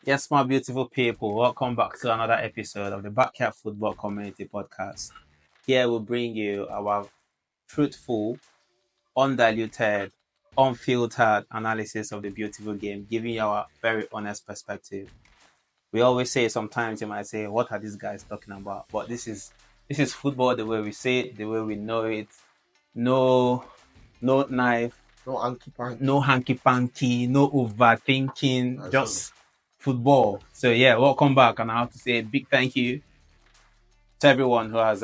Yes, my beautiful people, welcome back to another episode of the Backyard Football Community Podcast. Here we bring you our truthful, undiluted, unfiltered analysis of the beautiful game, giving you our very honest perspective. We always say sometimes you might say, "What are these guys talking about?" But this is football the way we say it, the way we know it. No, no knife, No hanky panky. no hanky panky, no overthinking, That's all. just football. So yeah, welcome back, and I have to say a big thank you to everyone who has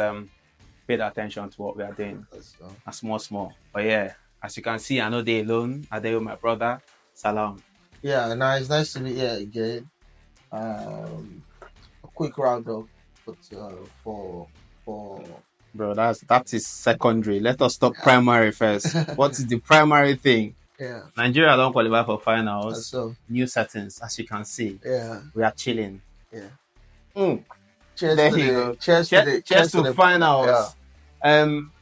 paid attention to what we are doing. A small. But yeah, as you can see, I know they alone. I there with my brother. Salam. Yeah, nice to be here again. A quick roundup, but for Bro, that is secondary. Let us stop primary first. What is the primary thing? yeah, Nigeria don't qualify for finals. so New settings, as you can see. yeah, We are chilling. yeah. Mm. Cheers There to you the go. cheers to the Cheers cheers to to the finals.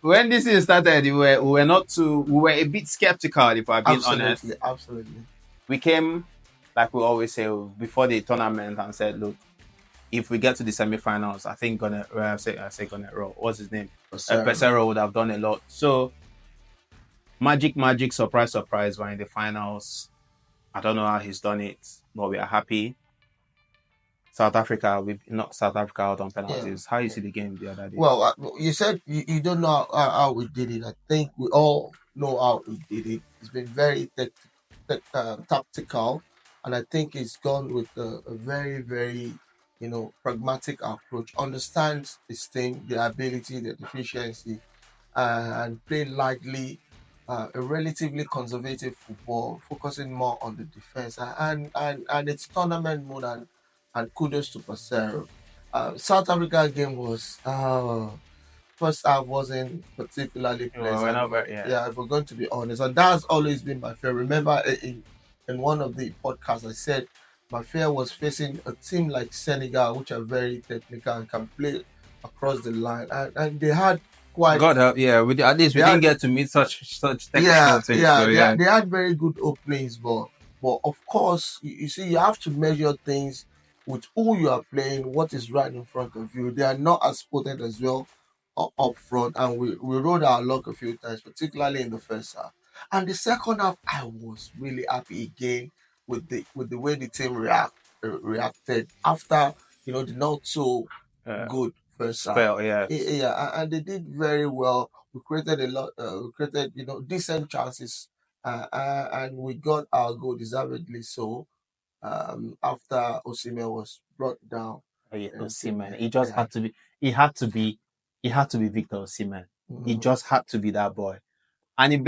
When this thing started, we were a bit skeptical, if I'm being honest. absolutely. We came, like we always say, before the tournament and said, look, if we get to the semi-finals, I think I say Gonero, what's his name? Pesero would have done a lot. So magic, surprise, we're in the finals. I don't know how he's done it, but we are happy. South Africa, we knocked South Africa out on penalties. How you see the game the other day? Well, you said you don't know how we did it. I think we all know how we did it. It's been very tactical, and I think it's gone with a very, very, pragmatic approach. Understands his team, the ability, the efficiency, and play lightly. A relatively conservative football, focusing more on the defense, and it's tournament mode, and kudos to Passero. South Africa game was first half wasn't particularly pleasant. Yeah, if we're going to be honest, and that's always been my fear. Remember, in one of the podcasts, I said my fear was facing a team like Senegal, which are very technical and can play across the line, and they had quite. God help, yeah. At least we didn't get to meet such technical things. They had very good openings, but of course, you see, you have to measure things with who you are playing, what is right in front of you. They are not as potent as well up front, and we rode our luck a few times, particularly in the first half. And the second half, I was really happy again with the way the team reacted after the not so good first half. Spell, yeah. Yeah, and they did very well. We created a lot. We created decent chances, and we got our goal deservedly so. After Osimhen was brought down. Oh, yeah, Osimhen. He just had to be. He had to be. He had to be Victor Osimhen. He just had to be that boy. And it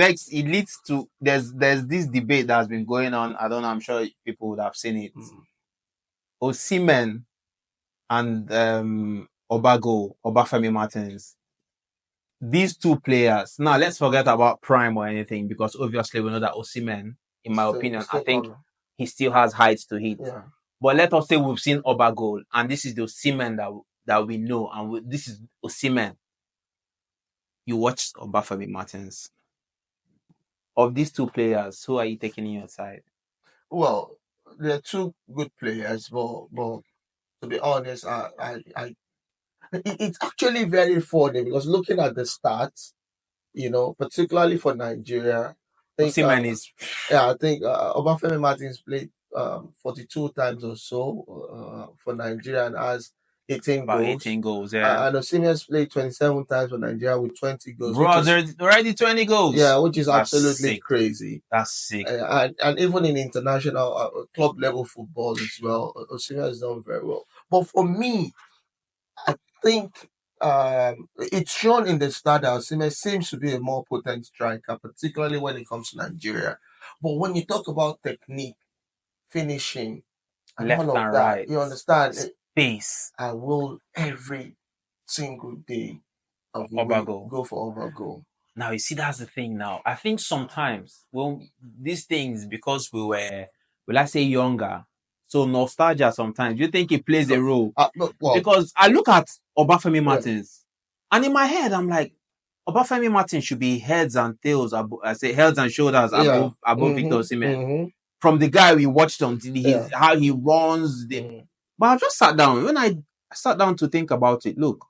leads to there's this debate that has been going on. I don't know. I'm sure people would have seen it. Osimhen and Obafemi Martins. These two players. Now let's forget about prime or anything because obviously we know that Osimhen, in my opinion, I think he still has heights to hit. Yeah. But let us say we've seen Obagol, and this is the Osimhen that we know, and this is Osimhen. You watched Obafemi Martins. Of these two players, who are you taking in your side? Well, they're two good players, but to be honest, it's actually very funny because looking at the stats, particularly for Nigeria, Osimhen is. Yeah, I think Obafemi Martins played 42 times or so for Nigeria and has 18 about goals. 18 goals, yeah. And Osimhen's played 27 times for Nigeria with 20 goals. Bro, there's already 20 goals. Yeah, which is absolutely crazy. That's sick. And even in international club level football as well, Osimhen has done very well. But for me, I think it's shown in the start that Osimhen seems to be a more potent striker, particularly when it comes to Nigeria. But when you talk about technique, finishing, and left all of and that, right, you understand? Space. I will every single day go for Overgo. Now you see that's the thing. Now I think sometimes these things because we were, will I say, younger. So nostalgia sometimes. You think it plays a role? Because I look at Obafemi Martins, and in my head I'm like, Obafemi Martins should be heads and tails. I say heads and shoulders above Victor Osimhen. from the guy we watched on TV, Yeah. how he runs. But I just sat down. When I sat down to think about it, look,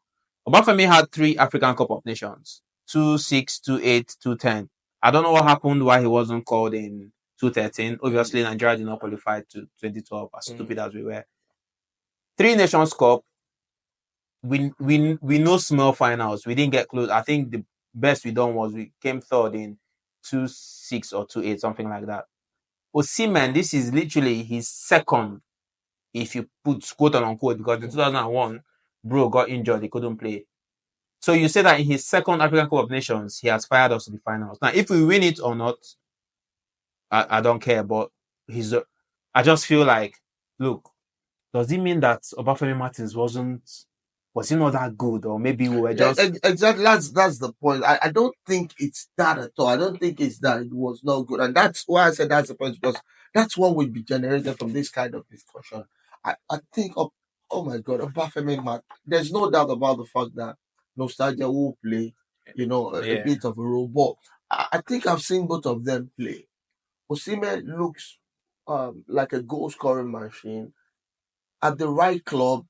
Obafemi had 3 African Cup of Nations: 2-6, 2-8, 2-10. I don't know what happened why he wasn't called in 2-13. Obviously, Nigeria did not qualify to 2012, as stupid as we were. 3 Nations Cup. We know small finals. We didn't get close. I think the best we done was we came third in 2-6 or 2-8, something like that. Osimhen, this is literally his second, if you put quote unquote, because in 2001, bro got injured, he couldn't play. So you say that in his second African Cup of Nations, he has fired us to the finals. Now, if we win it or not, I don't care. But I just feel like, look, does it mean that Obafemi Martins was he not that good, or maybe we were just Exactly. That's the point. I don't think it's that at all. I don't think it's that it was not good, and that's why I said that's the point, because that's what will be generated from this kind of discussion. I think of, oh my God, Obafemi Mark. There's no doubt about the fact that nostalgia will play, a yeah, bit of a role. But I think I've seen both of them play. Osimhen looks like a goal scoring machine at the right club,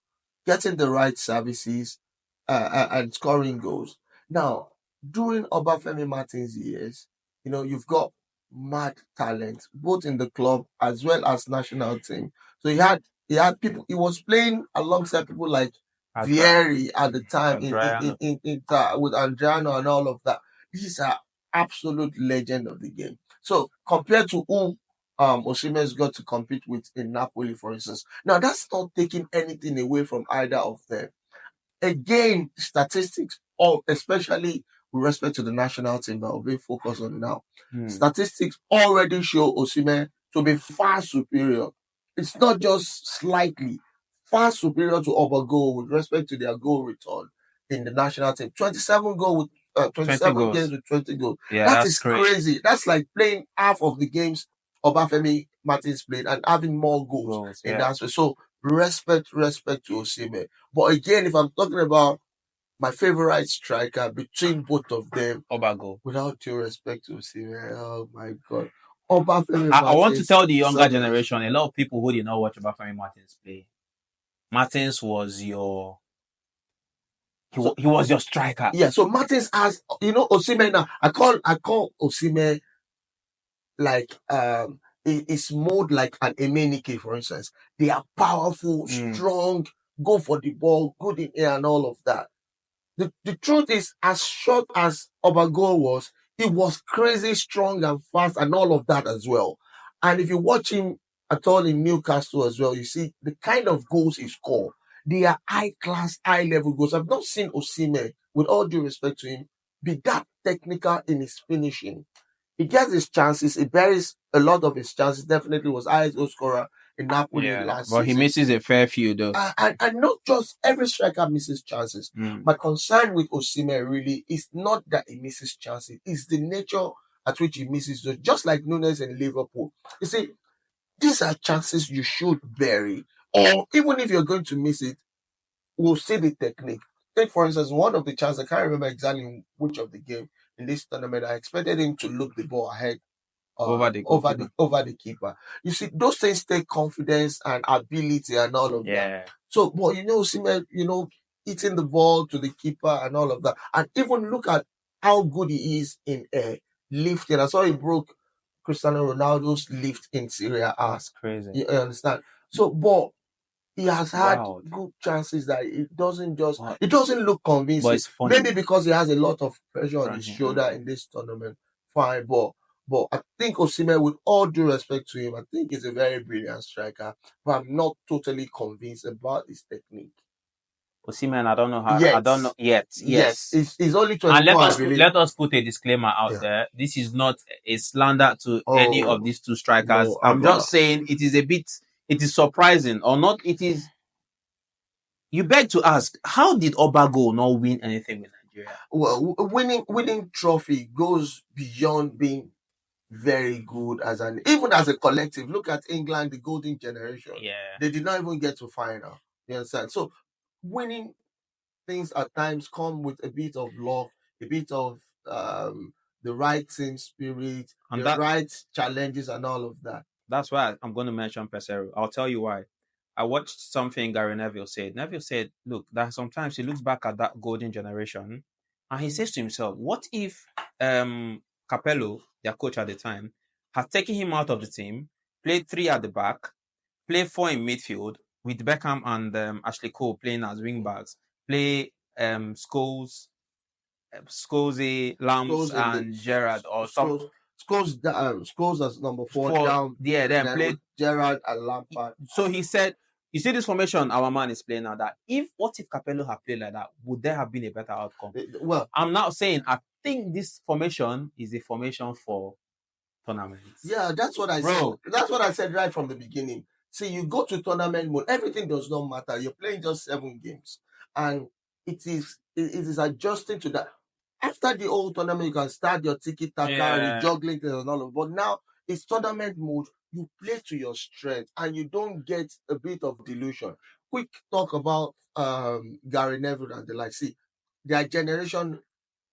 getting the right services, and scoring goals. Now, during Obafemi Martins' years, you've got mad talent both in the club as well as national team. So he had people. He was playing alongside people like Vieri at the time Adriano. with Andriano and all of that. These are absolute legend of the game. So compared to who Osimhen's got to compete with in Napoli, for instance. Now, that's not taking anything away from either of them. Again, statistics, or especially with respect to the national team that we'll be focused on now, statistics already show Osimhen to be far superior. It's not just slightly, far superior to Obago with respect to their goal return in the national team. 27 goal with 20 27 goals. games with 20 goals. Yeah, That that's is crazy. crazy. That's like playing half of the games Obafemi Martins played and having more goals in that space. So respect to Osimhen. But again, if I'm talking about my favorite striker between both of them, Obago. without due respect to Osimhen, oh my God, Obafemi I want to Martins tell the is younger somebody. generation, a lot of people who did not watch Obafemi Martins play. Martins was So he was your striker. yeah, so Martins has Osimhen now. I call Osimhen like it's more like an Emenike, for instance. They are powerful, strong, go for the ball, good in air, and all of that. The truth is, as short as Obago was, he was crazy strong and fast and all of that as well. And if you watch him at all in Newcastle as well, you see the kind of goals he scored. They are high class, high level goals. I've not seen Osimhen, with all due respect to him, be that technical in his finishing. He gets his chances. He buries a lot of his chances. Definitely was highest goal scorer in Napoli last but he season. misses a fair few though. And not just every striker misses chances. My concern with Osimhen really is not that he misses chances, it's the nature at which he misses those. Just like Nunes in Liverpool. You see, these are chances you should bury. Or even if you're going to miss it, we'll see the technique. Take, for instance, one of the chances, I can't remember exactly which of the game in this tournament, I expected him to look the ball ahead Over the goalkeeper. over the keeper. You see, those things take confidence and ability and all of that. Yeah. So, but Osimhen, hitting the ball to the keeper and all of that, and even look at how good he is in lifting. I saw he broke Cristiano Ronaldo's lift in Syria. That's crazy. You understand? So, but he has had Wow. good chances that it doesn't just But it doesn't look convincing. it's funny. Maybe because he has a lot of pressure on his Mhm. shoulder in this tournament. Fine, but I think Osimhen, with all due respect to him, I think he's a very brilliant striker. But I'm not totally convinced about his technique. Osimhen, I don't know how. I Yet, don't know yet. Yes. he's only And 24, I believe. let us put a disclaimer out Yeah. there. This is not a slander to any of Oh these two strikers. no, I'm Abba. just saying it is surprising or not. It is. You beg to ask, how did Obago not win anything with Nigeria? Well, winning trophy goes beyond being very good even as a collective. Look at England, the golden generation. Yeah. They did not even get to final. You understand? So winning things at times come with a bit of luck, a bit of the right team spirit, And the that right challenges and all of that. That's why I'm going to mention Pesero. I'll tell you why. I watched something Gary Neville said. Neville said, look, that sometimes he looks back at that golden generation and he says to himself, what if Capello, their coach at the time, had taken him out of the team, played three at the back, played four in midfield with Beckham and Ashley Cole playing as wing backs, play Scholes, Lamps, Scores in the and Gerrard or some scores as number 4 for down. then Then play. with Gerrard and Lampard. So he said, you see this formation our man is playing now, that what if Capello had played like that, would there have been a better outcome? Well, I'm now saying I think this formation is a formation for tournaments. yeah, that's what I said. That's what I said right from the beginning. See, you go to tournament mode, everything does not matter. You're playing just 7 games, and it is adjusting to that. After the old tournament, you can start your tiki taka, Yeah. juggling things and all of. But now it's tournament mode. You play to your strength, and you don't get a bit of delusion. Quick talk about Gary Neville and the like. See, their generation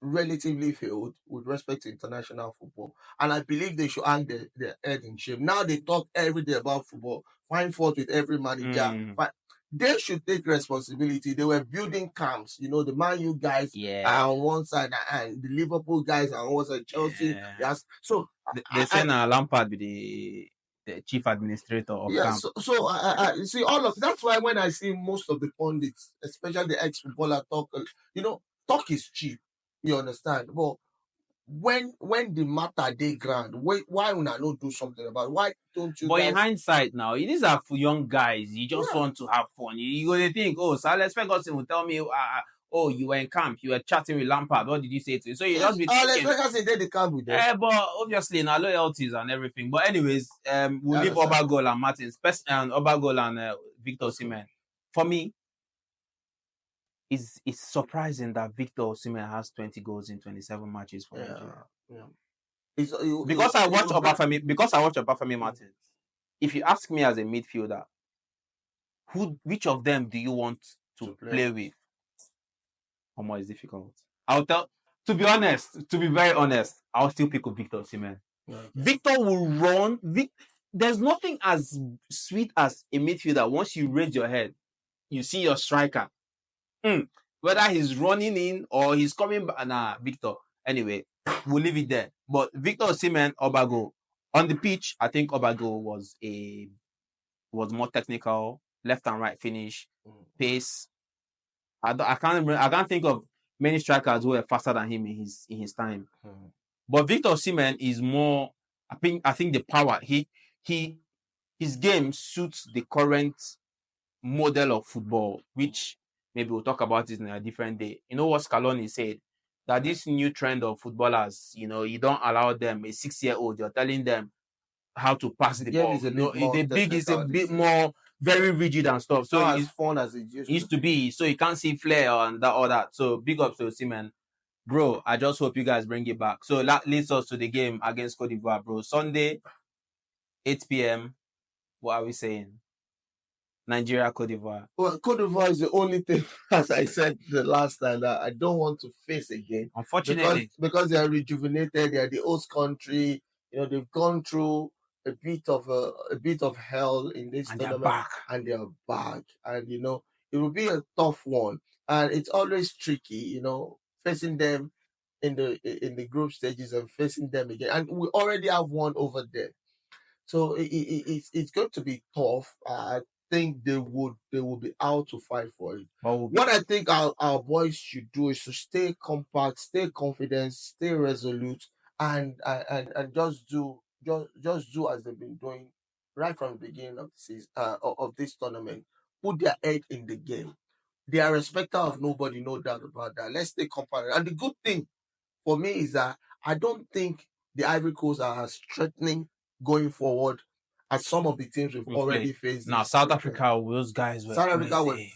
relatively failed with respect to international football. And I believe they should hang their head in shame. Now they talk every day about football, find fault with every manager. They should take responsibility. They were building camps. The Man U guys are on one side and the Liverpool guys are on one side, Chelsea. Yes. So they say now Lampard be the chief administrator of camp. So I see all of that's why when I see most of the pundits, especially the ex-footballer talk, talk is cheap. You understand? But when the matter dey ground, why una no do something about it? Why don't you? But guys... in hindsight now, these are for young guys. You just want to have fun. You gonna think, oh, so Alex Ferguson will tell me, oh, you were in camp, you were chatting with Lampard. What did you say to him? So you just be thinking. Alex Ferguson did the camp with them. But obviously, now loyalties and everything. But anyways, we'll leave Obagol and Martins, and Obagol and Victor Osimhen. For me, it's surprising that Victor Osimhen has 20 goals in 27 matches for Nigeria. Because I watch Obafemi Martins. If you ask me as a midfielder, which of them do you want to play with? Homo is difficult. To be very honest, I'll still pick up Victor Osimhen. Victor will run. There's nothing as sweet as a midfielder. Once you raise your head, you see your striker. Whether he's running in or he's coming back. Nah, Victor. Anyway, we'll leave it there. But Victor Osimhen, Obago. On the pitch, I think Obago was more technical, left and right finish, pace. I can't think of many strikers who were faster than him in his time. But Victor Osimhen is more. I think the power. His game suits the current model of football, which maybe we'll talk about it in a different day. You know what Scaloni said? That this new trend of footballers, you don't allow them, a 6-year-old, you're telling them how to pass the ball. It's a bit more very rigid and stuff. So not as fun as it used to be. So you can't see flair and all that. So big up to Osimhen. Bro, I just hope you guys bring it back. So that leads us to the game against Cote d'Ivoire, bro. Sunday, 8 p.m. What are we saying? Nigeria, Cote d'Ivoire. Well, Cote d'Ivoire is the only thing, as I said the last time, that I don't want to face again. Unfortunately. Because they are rejuvenated, they are the host country. They've gone through a bit of hell in this tournament, and they are back. And it will be a tough one, and it's always tricky. Facing them in the group stages and facing them again, and we already have one over there, so it's going to be tough. I think they will be out to fight for it. What I think our boys should do is to stay compact, stay confident, stay resolute, and just do as they've been doing right from the beginning of the season, of this tournament. Put their head in the game. They are respecter of nobody, no doubt about that. Let's stay compact. And the good thing for me is that I don't think the Ivory Coast are as threatening going forward as some of the teams we've already faced. Now, South Africa, those guys were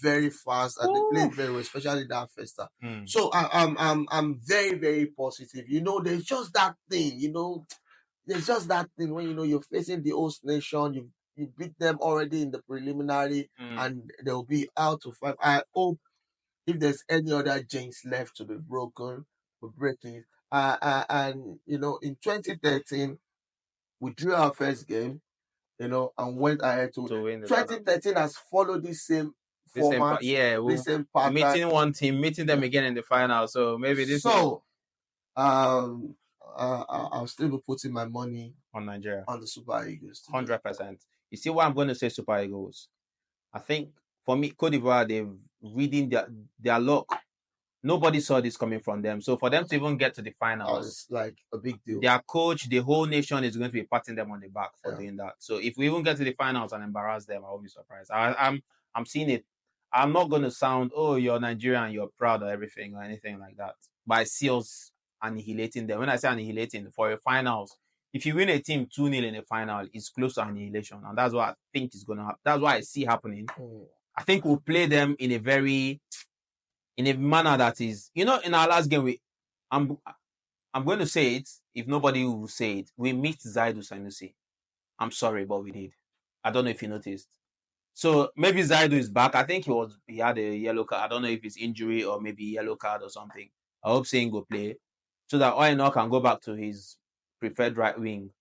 very fast and they played very well, especially that first time. So I'm very, very positive. There's just that thing. There's just that thing when you're facing the host nation. You beat them already in the preliminary, and they'll be out to fight. I hope if there's any other jinx left to be broken, we'll break it. And in 2013, we drew our first game. and went ahead to win the 2013 has followed this same format, this same pattern. meeting one team, meeting them again in the final. So maybe this. So, I'll still be putting my money on Nigeria, on the Super Eagles. 100%. You see why I'm going to say Super Eagles? I think for me, Cote d'Ivoire, they've reading their luck. Nobody saw this coming from them. So for them to even get to the finals, it's like a big deal. Their coach, the whole nation is going to be patting them on the back for doing that. So if we even get to the finals and embarrass them, I won't be surprised. I'm seeing it. I'm not going to sound, oh, you're Nigerian, you're proud of everything or anything like that. But I see us annihilating them. When I say annihilating, for a finals, if you win a team 2-0 in a final, it's close to annihilation. And that's what I think is going to happen. That's what I see happening. I think we'll play them in a manner that is, in our last game, I'm going to say it, if nobody will say it. We missed Zaidu Sanusi. I'm sorry, but we did. I don't know if you noticed. So maybe Zaidu is back. I think he had a yellow card. I don't know if it's injury or maybe yellow card or something. I hope Sain go play so that Oyenok can go back to his preferred right wing.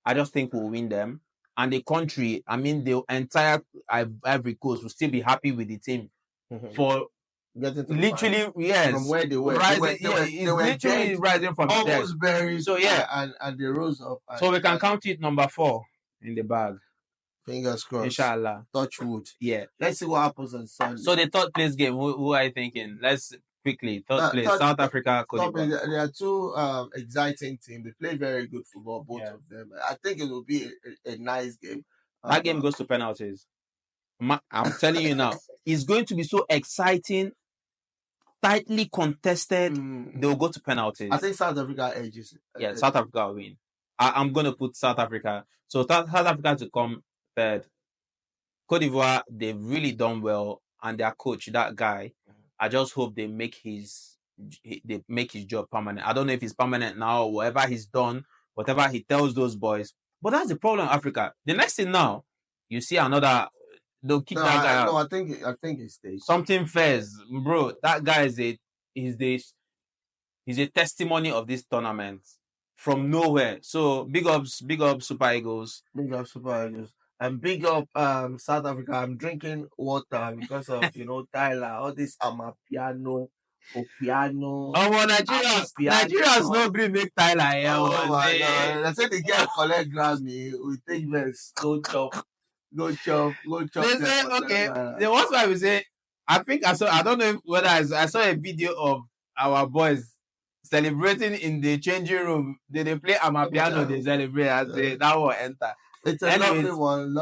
I just think we'll win them. And the country, the entire Ivory Coast will still be happy with the team for literally, yes, from where they were. Rising, they were literally rising from almost buried. So and they rose up. So we can count it number 4 in the bag. Fingers crossed. Inshallah. Touch wood. Yeah. Let's see what happens on Sunday. So the third place game, who are you thinking? Let's quickly. Third place, South Africa, Cote d'Ivoire. There are two exciting teams. They play very good football, both of them. I think it will be a nice game. That game goes to penalties. I'm telling you now, it's going to be so exciting, tightly contested. They'll go to penalties. I think South Africa edges. Yeah, South Africa will win. I'm going to put South Africa. So South Africa to come third. Cote d'Ivoire, they've really done well, and their coach, that guy, I just hope they make his job permanent. I don't know if it's permanent now or whatever he's done, whatever he tells those boys. But that's the problem in Africa. The next thing now, you see another. They'll kick that guy out. No, I think he stays. Something fails, bro. That guy is a testimony of this tournament from nowhere. So big up Super Eagles. Big up Super Eagles. And big up South Africa. I'm drinking water because of Tyler. All this Amapiano, Opiano. Oh, Nigeria's no green make Tyler here. Oh my God! I said the girl collect Grammy. We take this. Go chop. They say, okay. The one why we say, I don't know whether I saw a video of our boys celebrating in the changing room. They play Amapiano, they celebrate as that will enter. It's a lovely one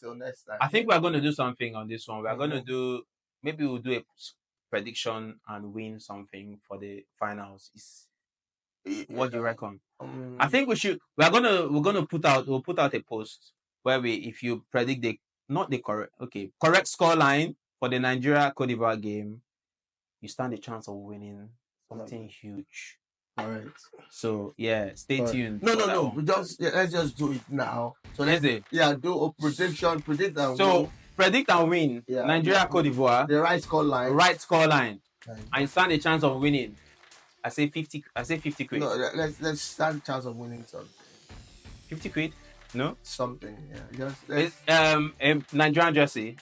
till next time. I think we're going to do something on this one. We're going to do, maybe we'll do a prediction and win something for the finals. What do you reckon? I think we're gonna put out a post where if you predict correct score line for the Nigeria Cote d'Ivoire game, you stand a chance of winning something huge. All right. So stay tuned. No. Let's just do it now. So let's do a prediction. Predict and win. Predict and win. Yeah, Nigeria Cote d'Ivoire. The right score line. Okay. And stand a chance of winning. I say 50 quid. No, let's stand a chance of winning something. 50 quid? No? Something, yeah. A Nigerian jersey.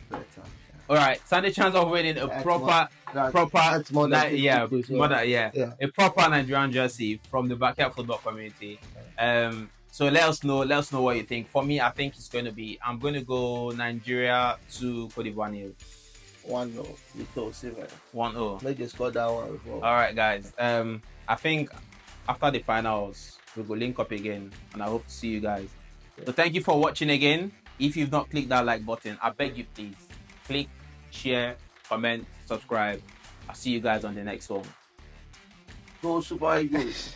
Better. Alright, stand a chance of winning a proper that's more than 50 quid, a proper Nigerian jersey from the backyard football community. So let us know what you think. For me, I think I'm going to go Nigeria to Cote d'Ivoire 0. 1-0. You told Silver. 1-0. Make you score that one as well. Alright, guys. I think after the finals, we will link up again, and I hope to see you guys. So thank you for watching again. If you've not clicked that like button, I beg you please click, share, comment, subscribe. I'll see you guys on the next one. Go Super Eagles.